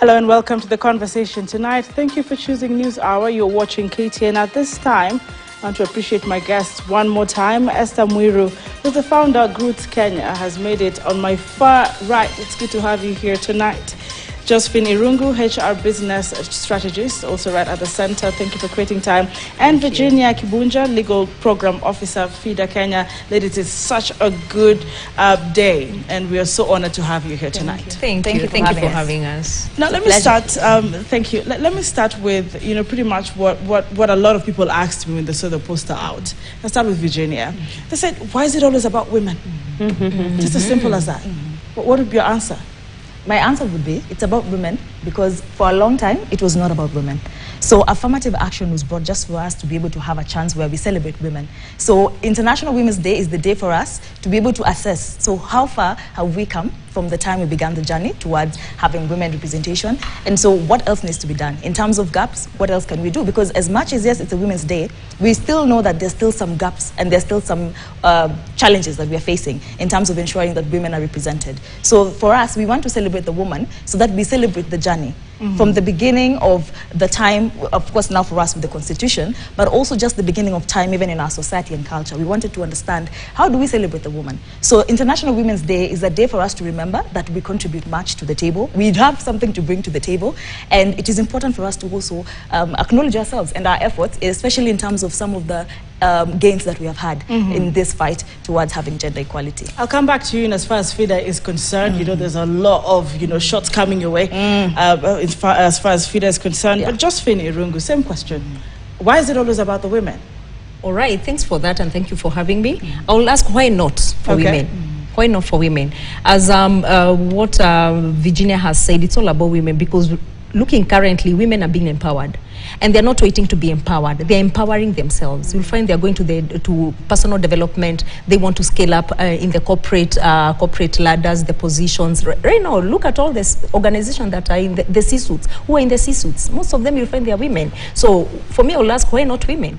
Hello and welcome to the conversation tonight. Thank you for choosing News Hour. You're watching KTN at this time. I want to appreciate my guests one more time. Esther Mwiru, who's the founder of Groots Kenya, has made it on my far right. It's good to have you here tonight. Josephine Irungu, HR business strategist, also right at the center. Thank you for creating time. And Virginia Kibunja, legal program officer, FIDA Kenya. Ladies, it's such a good day, and we are so honored to have you here tonight. Thank you for having us. Now, let me start. Thank you. Let me start with pretty much what a lot of people asked me when they saw the poster out. Let's start with Virginia. They said, "Why is it always about women?" Just as simple as that. What would be your answer? My answer would be, it's about women, because for a long time, it was not about women. So affirmative action was brought just for us to be able to have a chance where we celebrate women. So International Women's Day is the day for us to be able to assess. So how far have we come from the time we began the journey towards having women representation? And so what else needs to be done? In terms of gaps, what else can we do? Because as much as, yes, it's a Women's Day, we still know that there's still some gaps and there's still some challenges that we are facing in terms of ensuring that women are represented. So for us, we want to celebrate the woman so that we celebrate the journey. From the beginning of the time, of course now for us with the Constitution, but also just the beginning of time even in our society and culture. We wanted to understand, how do we celebrate the woman? So International Women's Day is a day for us to remember that we contribute much to the table. We have something to bring to the table, and it is important for us to also acknowledge ourselves and our efforts, especially in terms of some of the gains that we have had in this fight towards having gender equality. I'll come back to you in as far as FIDA is concerned. There's a lot of shots coming your way as far as FIDA is concerned. But Josephine Irungu, same question. Why is it always about the women? All right, thanks for that, and thank you for having me. I will ask, why not for women? Why not for women? As what Virginia has said, it's all about women, because looking currently, women are being empowered. And they're not waiting to be empowered. They're empowering themselves. You'll find they're going to personal development. They want to scale up in the corporate ladders, the positions. Right now, look at all this organizations that are in the C-suits. Who are in the C-suits? Most of them, you'll find they are women. So for me, I will ask, why not women?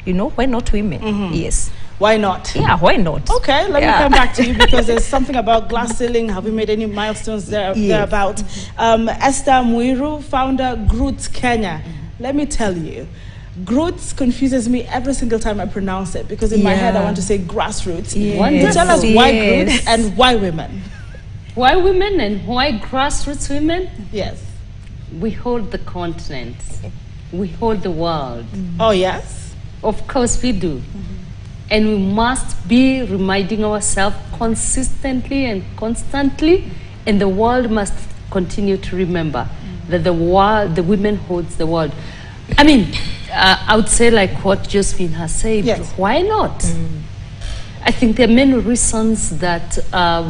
Why not women? Yes. Why not? Yeah, why not? Okay, let me come back to you, because there's something about glass ceiling. Have we made any milestones thereabout? Esther Mwiru, founder, Groots Kenya. Let me tell you, Groots confuses me every single time I pronounce it, because in my head I want to say grassroots. Tell us why Groots and why women? Why women and why grassroots women? Yes. We hold the continent. We hold the world. Oh, yes? Of course we do. And we must be reminding ourselves consistently and constantly, and the world must continue to remember that the women holds the world. I mean, I would say, like what Josephine has said, why not? I think there are many reasons that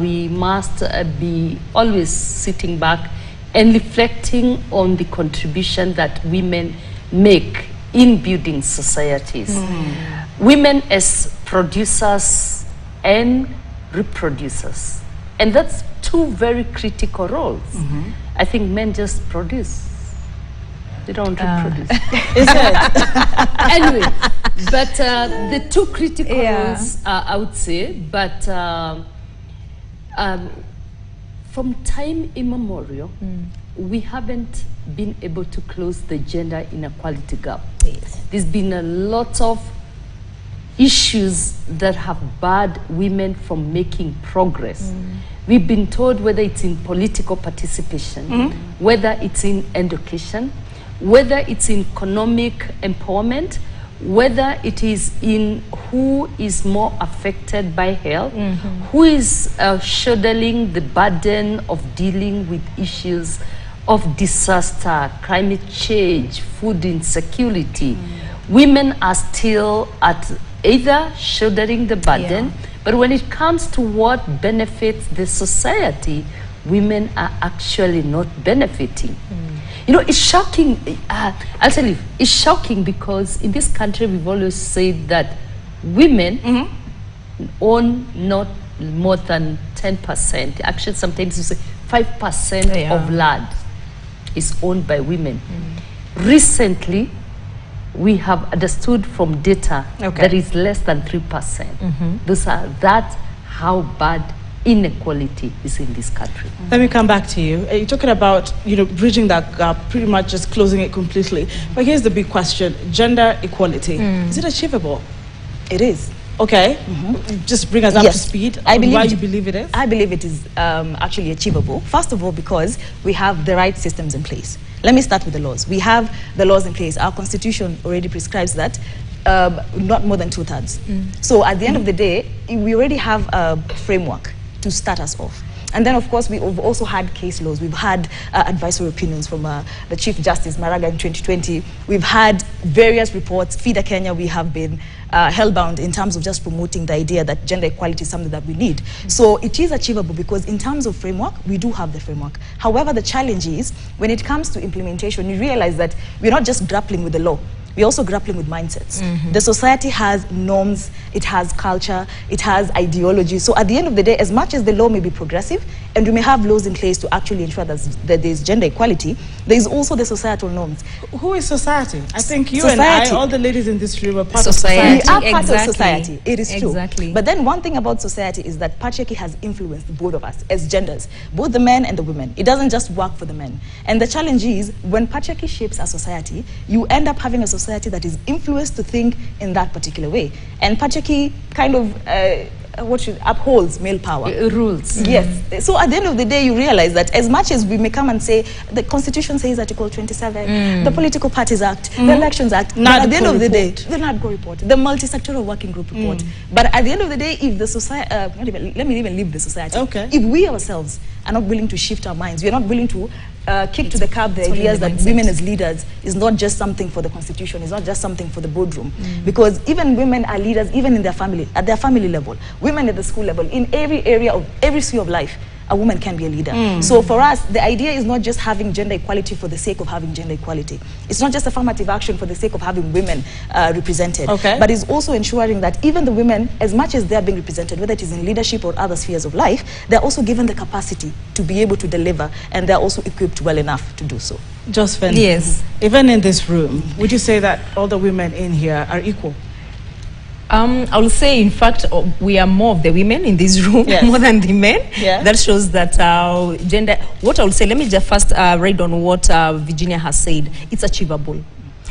we must be always sitting back and reflecting on the contribution that women make in building societies. Women as producers and reproducers. And that's two very critical roles. I think men just produce. They don't reproduce. Is it? Anyway, but the two critical roles, I would say, but from time immemorial, we haven't been able to close the gender inequality gap. There's been a lot of issues that have barred women from making progress. We've been told, whether it's in political participation, whether it's in education, whether it's in economic empowerment, whether it is in who is more affected by health, who is shouldering the burden of dealing with issues of disaster, climate change, food insecurity. Women are still at either shouldering the burden, but when it comes to what benefits the society, women are actually not benefiting. It's shocking. I'll tell you, it's shocking, because in this country we've always said that women own not more than 10%. Actually, sometimes you say 5% of land is owned by women. Recently, we have understood from data that is less than 3%. That's how bad inequality is in this country. Let me come back to you. You're talking about, bridging that gap, pretty much just closing it completely. But here's the big question: gender equality. Is it achievable? It is. Okay. Just bring us up to speed. I believe why you believe it is? I believe it is actually achievable. First of all, because we have the right systems in place. Let me start with the laws. We have the laws in place. Our constitution already prescribes that not more than 2/3. So at the end of the day, we already have a framework to start us off. And then, of course, we've also had case laws. We've had advisory opinions from the Chief Justice, Maraga, in 2020. We've had various reports. FIDA Kenya, we have been hellbound in terms of just promoting the idea that gender equality is something that we need. So it is achievable because in terms of framework, we do have the framework. However, the challenge is when it comes to implementation, you realize that we're not just grappling with the law. We're also grappling with mindsets. The society has norms, it has culture, it has ideology. So at the end of the day, as much as the law may be progressive, and we may have laws in place to actually ensure that there's gender equality, there is also the societal norms. Who is society? I think you Society. and I, all the ladies in this room, are part of society. We are part of society. It is true. Exactly. But then one thing about society is that patriarchy has influenced both of us as genders, both the men and the women. It doesn't just work for the men. And the challenge is when patriarchy shapes a society, you end up having a society that is influenced to think in that particular way. And patriarchy kind of upholds male power. Rules. Yes. So at the end of the day, you realize that as much as we may come and say the Constitution says Article 27, the Political Parties Act, the Elections Act, but at the end of the day, the NADCO report, the Multi-Sectoral Working Group report. But at the end of the day, if the society, let me even leave the society. Okay. If we ourselves are not willing to shift our minds, we are not willing to kick to the curb the ideas that mindset. women as leaders is not just something for the Constitution, it's not just something for the boardroom. Because even women are leaders, even in their family, at their family level, women at the school level, in every area of every sphere of life, a woman can be a leader. So for us, the idea is not just having gender equality for the sake of having gender equality. It's not just affirmative action for the sake of having women represented. Okay. But it's also ensuring that even the women, as much as they're being represented, whether it is in leadership or other spheres of life, they're also given the capacity to be able to deliver, and they're also equipped well enough to do so. Josephine, Yes. even in this room, would you say that all the women in here are equal? I will say, in fact, we are more of the women in this room more than the men. Yeah. That shows that gender. What I will say, let me just first read on what Virginia has said. It's achievable.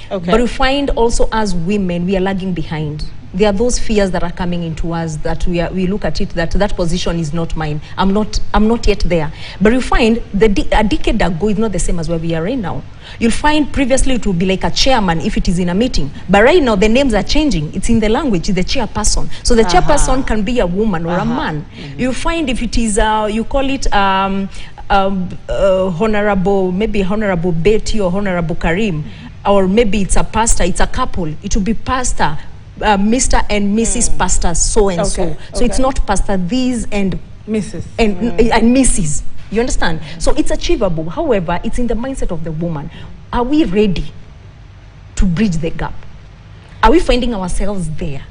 Okay. But we find also as women, we are lagging behind. There are those fears that are coming into us that we look at it that position is not mine. I'm not yet there. But you find a decade ago is not the same as where we are right now. You'll find previously it would be like a chairman if it is in a meeting. But right now the names are changing. It's in the language, it's the chairperson. So the chairperson can be a woman or a man. You find if it is, you call it Honorable, maybe Honorable Betty or Honorable Karim, or maybe it's a pastor, it's a couple. It will be pastor, Mr. and Mrs. Pastor so and so. So it's not Pastor these and Mrs. and Mrs. You understand? So it's achievable. However, it's in the mindset of the woman. Are we ready to bridge the gap? Are we finding ourselves there?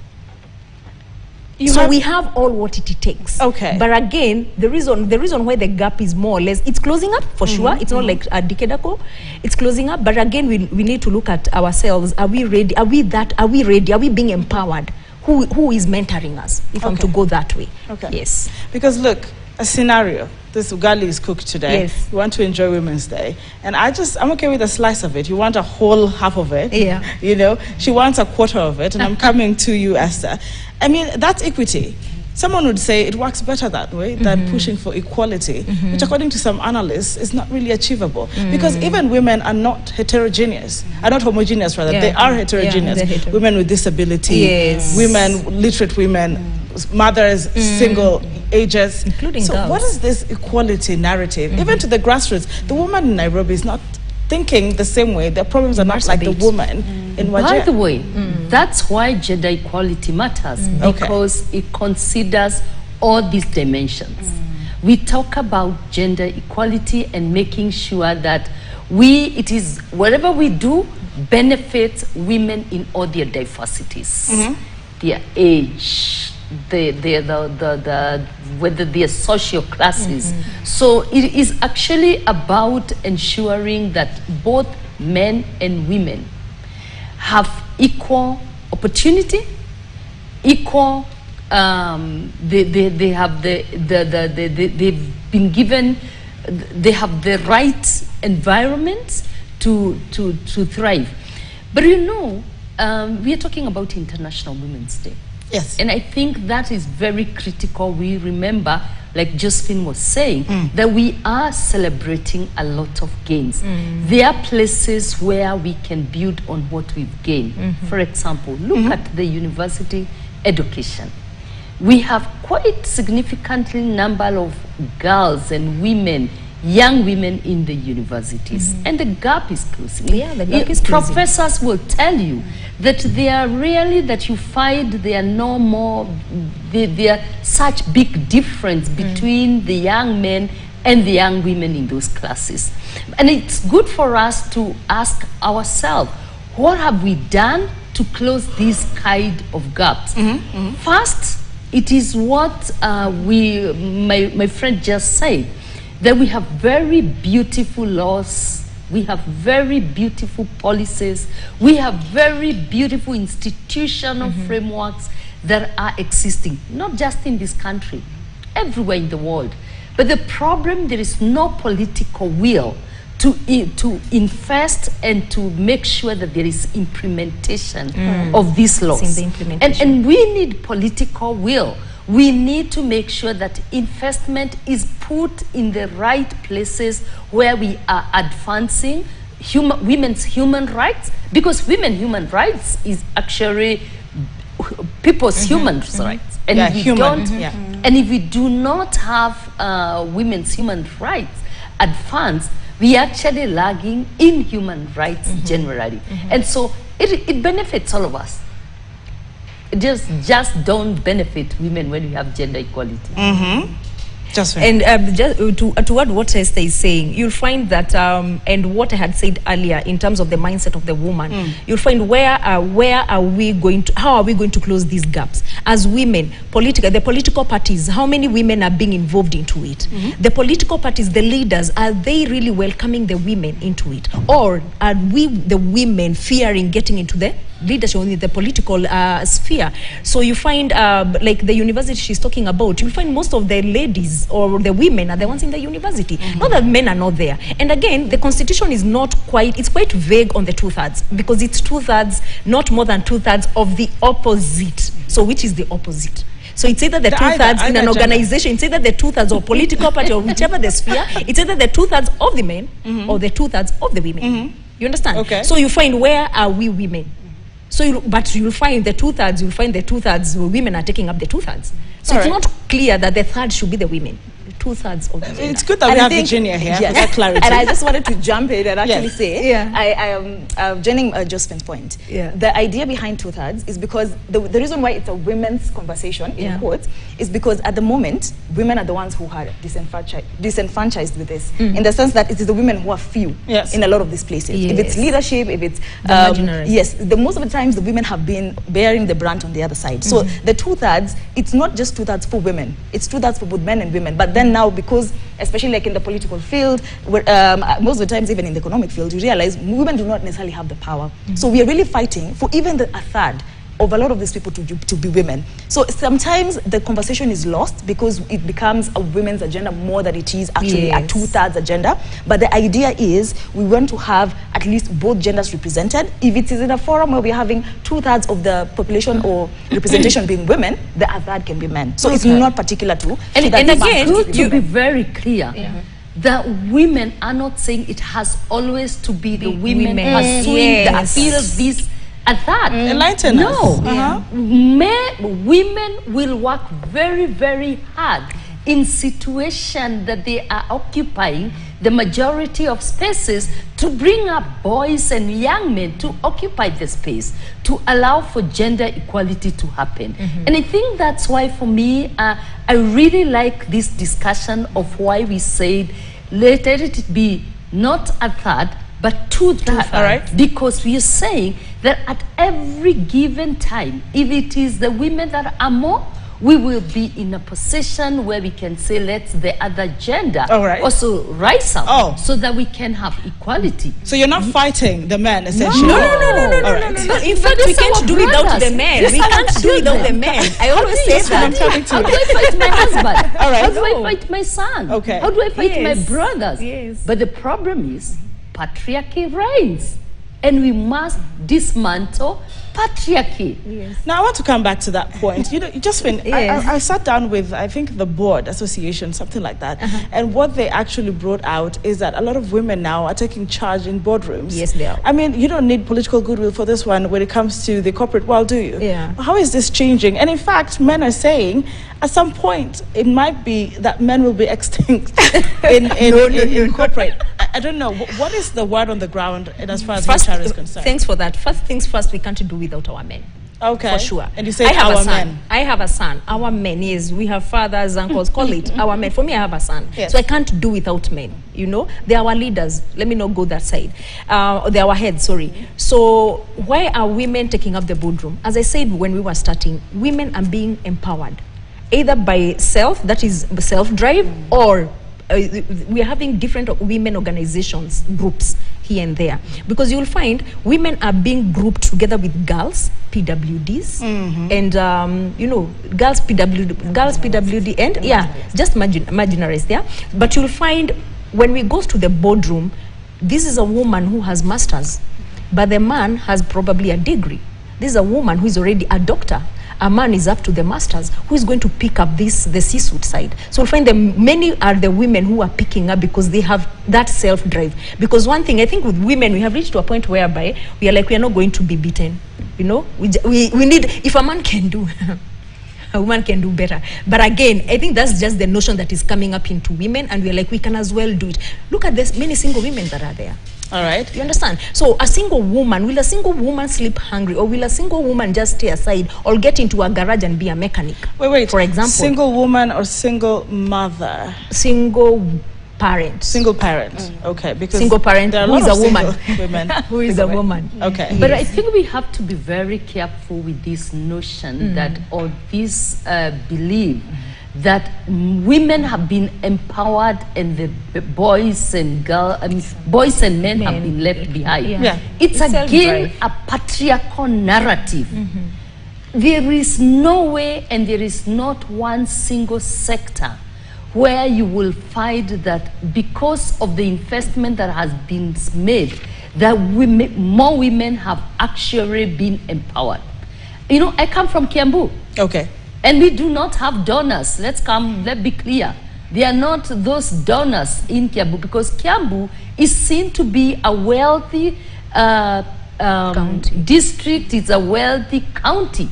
We have all what it takes. Okay. But again, the reason why the gap is more or less, it's closing up for sure. It's not like a decade ago. It's closing up. But again, we need to look at ourselves. Are we ready? Are we ready? Are we being empowered? Who is mentoring us? If I'm to go that way. Okay. Yes. Because look, a scenario. This ugali is cooked today. Yes. You want to enjoy Women's Day. And I'm okay with a slice of it. You want a whole half of it. Yeah. You know, she wants a quarter of it. And I'm coming to you, Esther. I mean, that's equity. Someone would say it works better that way than pushing for equality, which according to some analysts is not really achievable. Because even women are not heterogeneous, are not homogeneous rather. They are heterogeneous. Women with disability, women, literate women, mothers, single ages. Including so girls. What is this equality narrative? Even to the grassroots, the woman in Nairobi is not thinking the same way. Their problems are not like the woman in Wajir. By the way, that's why gender equality matters, because it considers all these dimensions. We talk about gender equality and making sure that whatever we do benefits women in all their diversities, their age, whether they are social classes. So it is actually about ensuring that both men and women have equal opportunity, equal they have they've been given, they have the right environment to thrive. But you know, we are talking about International Women's Day. Yes. And I think that is very critical. We remember, like Josephine was saying, that we are celebrating a lot of gains. There are places where we can build on what we've gained. For example, look at the university education. We have quite significantly number of girls and women, young women in the universities, and the gap is closing. Yeah, the gap is closing. Professors will tell you that they are really, that you find there are no more, there are such big difference between the young men and the young women in those classes. And it's good for us to ask ourselves, what have we done to close these kind of gaps? First, it is what my friend just said, that we have very beautiful laws, we have very beautiful policies, we have very beautiful institutional frameworks that are existing, not just in this country, everywhere in the world. But the problem, there is no political will to invest and to make sure that there is implementation of these laws. And we need political will. We need to make sure that investment is put in the right places where we are advancing women's human rights, because women's human rights is actually people's human rights. And and if we do not have women's human rights advanced, we are actually lagging in human rights generally. And so it benefits all of us. It just don't benefit women when we have gender equality. Just and just to add what Esther is saying, you'll find that, and what I had said earlier in terms of the mindset of the woman, you'll find where are we going to, how are we going to close these gaps as women? The political parties, how many women are being involved into it? The political parties, the leaders, are they really welcoming the women into it, or are we the women fearing getting into the leadership in the political sphere? So you find, like the university she's talking about, you'll find most of the ladies or the women are the ones in the university. Not that men are not there. And again, the constitution is not quite, it's quite vague on the 2/3, because it's 2/3, not more than 2/3 of the opposite. So which is the opposite? So it's either the 2/3 in an organization, it's either the 2/3 of political party or whichever the sphere, it's either the 2/3 of the men or the 2/3 of the women. You understand? Okay. So you find, where are we women? So, but you'll find the 2/3, you'll find the 2/3 women are taking up the 2/3. So it's not clear that the third should be the women. 2/3 of the women. It's good that we have Virginia here for that clarity. And I just wanted to jump in and actually say, I am joining Josephine's point. The idea behind 2/3 is because the reason why it's a women's conversation, in quotes, is because at the moment, women are the ones who are disenfranchised with this, in the sense that it is the women who are few in a lot of these places. If it's leadership, if it's most of the times the women have been bearing the brunt on the other side. So the 2/3, it's not just 2/3 for women, it's 2/3 for both men and women. But then now, because especially like in the political field, where, most of the times even in the economic field, you realize women do not necessarily have the power. So we are really fighting for even a third of a lot of these people to be women. So sometimes the conversation is lost because it becomes a women's agenda more than it is actually a 2/3 agenda. But the idea is we want to have at least both genders represented. If it is in a forum where we're having 2/3 of the population or representation being women, the other third can be men. So it's not particular to. And again, to be very clear, that women are not saying it has always to be the women pursuing the appeals, this and that. Enlighten us. No. Women will work very, very hard in situations that they are occupying the majority of spaces to bring up boys and young men to occupy the space, to allow for gender equality to happen. And I think that's why, for me, I really like this discussion of why we said, let it be not a third, but 2/3, because we are saying that at every given time, if it is the women that are more, we will be in a position where we can say, let the other gender right. also rise up so that we can have equality. So you're not fighting the men, essentially? No. In fact, we can't do without the men. We can't do without the men. I always say that. How do I fight my husband? All right. How do I fight my son? Okay. How do I fight my brothers? Yes. But the problem is patriarchy reigns, and we must dismantle patriarchy. Yes. Now I want to come back to that point. You know, I sat down with, I think, the board association, something like that, and what they actually brought out is that a lot of women now are taking charge in boardrooms. Yes, they are. I mean, you don't need political goodwill for this one when it comes to the corporate world, do you? Yeah. How is this changing? And in fact, men are saying at some point it might be that men will be extinct in corporate. I don't know. What is the word on the ground as far as HR is concerned? Thanks for that. First things first, we can't do without our men. Okay. For sure. And you say our men. I have a son. Our men, yes. We have fathers, uncles, call it our men. For me, I have a son. Yes. So I can't do without men. You know, they are our leaders. Let me not go that side. They are our heads, sorry. So why are women taking up the boardroom? As I said when we were starting, women are being empowered. Either by self, that is self-drive, or we are having different women organizations, groups here and there, because you will find women are being grouped together with girls, PWDs, and you know, girls PWD, and just marginalized there. But you'll find when we go to the boardroom, this is a woman who has masters, but the man has probably a degree. This is a woman who is already a doctor. A man is up to the masters, who is going to pick up the C-suite side. So we'll find that many are the women who are picking up because they have that self-drive. Because one thing, I think with women, we have reached to a point whereby we are like, we are not going to be beaten. You know, we need, if a man can do, a woman can do better. But again, I think that's just the notion that is coming up into women, and we're like, we can as well do it. Look at this, many single women that are there. All right. You understand? So a single woman, will a single woman sleep hungry, or will a single woman just stay aside or get into a garage and be a mechanic? Wait. For example. Single woman or single mother? Single parent. Single parent. Okay. Because single parent there are who is a woman. Women. Who is a woman. Okay. Yes. But I think we have to be very careful with this notion that, or this belief that women have been empowered and the boys and men have been left behind. It's again a patriarchal narrative. There is no way, and there is not one single sector where you will find that because of the investment that has been made, that more women have actually been empowered. You know, I come from Kiambu. Okay. And we do not have donors. Let's be clear. They are not those donors in Kiambu, because Kiambu is seen to be a wealthy district. It's a wealthy county.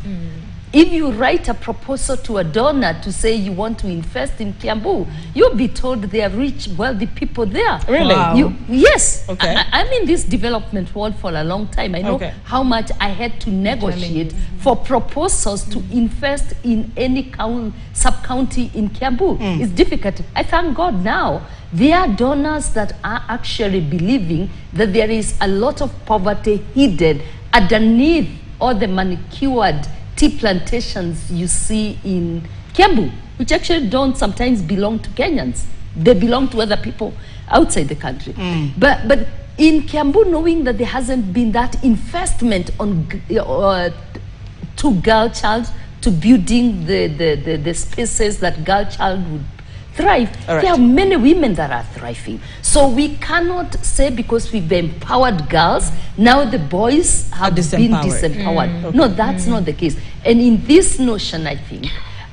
If you write a proposal to a donor to say you want to invest in Kiambu, you'll be told there are rich, wealthy people there. Really? Wow. Yes. Okay. I'm in this development world for a long time. I know how much I had to negotiate for proposals to invest in any sub-county in Kiambu. It's difficult. I thank God now there are donors that are actually believing that there is a lot of poverty hidden underneath all the manicured tea plantations you see in Kiambu, which actually don't sometimes belong to Kenyans. They belong to other people outside the country. But in Kiambu, knowing that there hasn't been that investment on to girl child, to building the spaces that girl child would thrive, there are many women that are thriving. So we cannot say because we've empowered girls, now the boys have been disempowered. No, that's not the case. And in this notion, I think,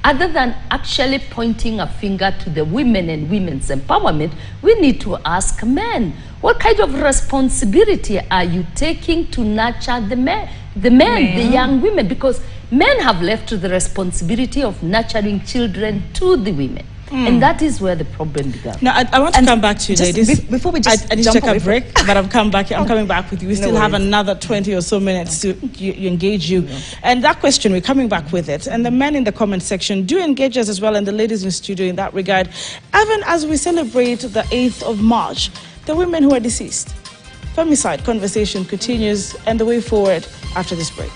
other than actually pointing a finger to the women and women's empowerment, we need to ask men, what kind of responsibility are you taking to nurture the men, the young women? Because men have left the responsibility of nurturing children to the women. And that is where the problem began. Now, I want to come back to you, ladies. Before we just I need to take a break, but I'm coming back with you. We still have another 20 or so minutes to engage you. And that question, we're coming back with it. And the men in the comment section, do engage us as well, and the ladies in studio in that regard. Even as we celebrate the 8th of March, the women who are deceased. Femicide conversation continues, and the way forward after this break.